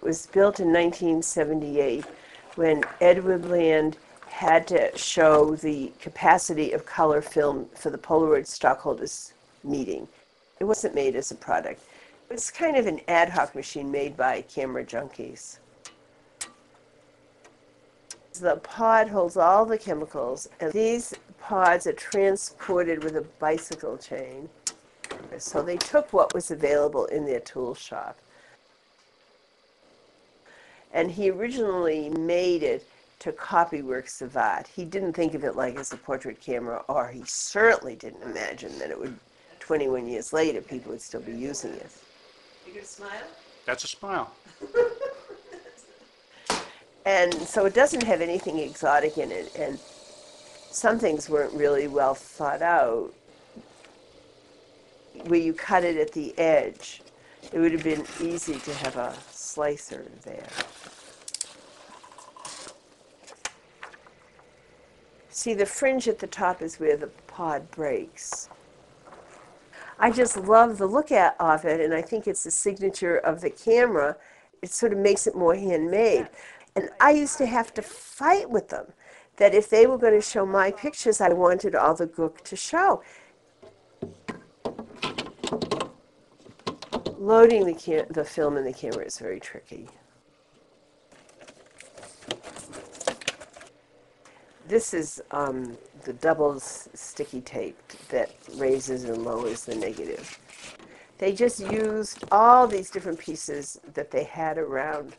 It was built in 1978 when Edward Land had to show the capacity of color film for the Polaroid stockholders meeting. It wasn't made as a product. It was kind of an ad hoc machine made by camera junkies. The pod holds all the chemicals, and these pods are transported with a bicycle chain. So they took what was available in their tool shop. And he originally made it to copy works of art. He didn't think of it like as a portrait camera, or he certainly didn't imagine that it would, 21 years later, people would still be using it. You gonna smile? That's a smile. And so it doesn't have anything exotic in it, and some things weren't really well thought out. Where you cut it at the edge, it would have been easy to have a slicer there. See, the fringe at the top is where the pod breaks. I just love the look of it, and I think it's the signature of the camera. It sort of makes it more handmade. And I used to have to fight with them that if they were going to show my pictures, I wanted all the gook to show. Loading the film in the camera is very tricky. This is the double sticky tape that raises and lowers the negative. They just used all these different pieces that they had around.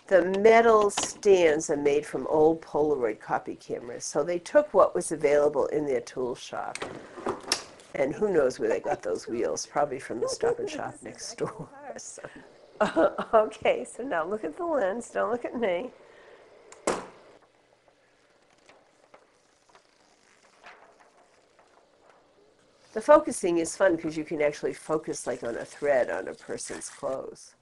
The metal stands are made from old Polaroid copy cameras, so they took what was available in their tool shop. And who knows where they got those wheels, probably from the Stop and Shop next door. Okay, so now look at the lens, don't look at me. The focusing is fun because you can actually focus like on a thread on a person's clothes.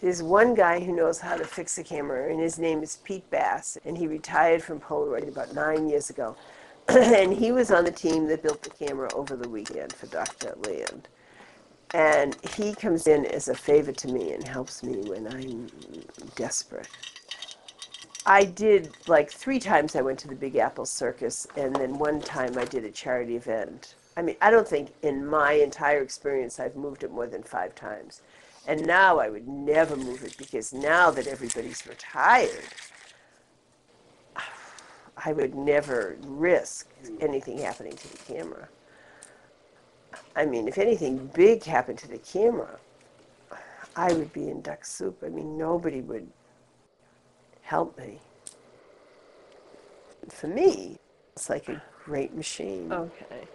There's one guy who knows how to fix a camera, and his name is Pete Bass, and he retired from Polaroid about 9 years ago. And he was on the team that built the camera over the weekend for Dr. Land. And he comes in as a favor to me and helps me when I'm desperate. I did, like 3 times I went to the Big Apple Circus, and then one time I did a charity event. I mean, I don't think in my entire experience I've moved it more than 5 times. And now I would never move it, because now that everybody's retired, I would never risk anything happening to the camera. I mean, if anything big happened to the camera, I would be in duck soup. I mean, nobody would help me. For me, it's like a great machine. Okay.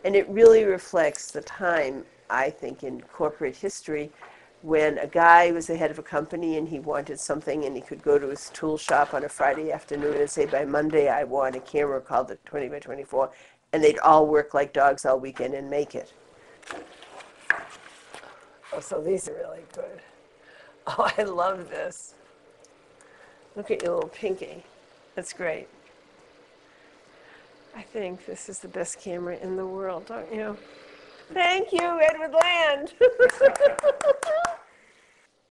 And it really reflects the time, I think, in corporate history when a guy was the head of a company and he wanted something, and he could go to his tool shop on a Friday afternoon and say, by Monday I want a camera called the 20x24, and they'd all work like dogs all weekend and make it. Oh, so these are really good. Oh, I love this. Look at your little pinky. That's great. I think this is the best camera in the world, don't you? Thank you, Edward Land.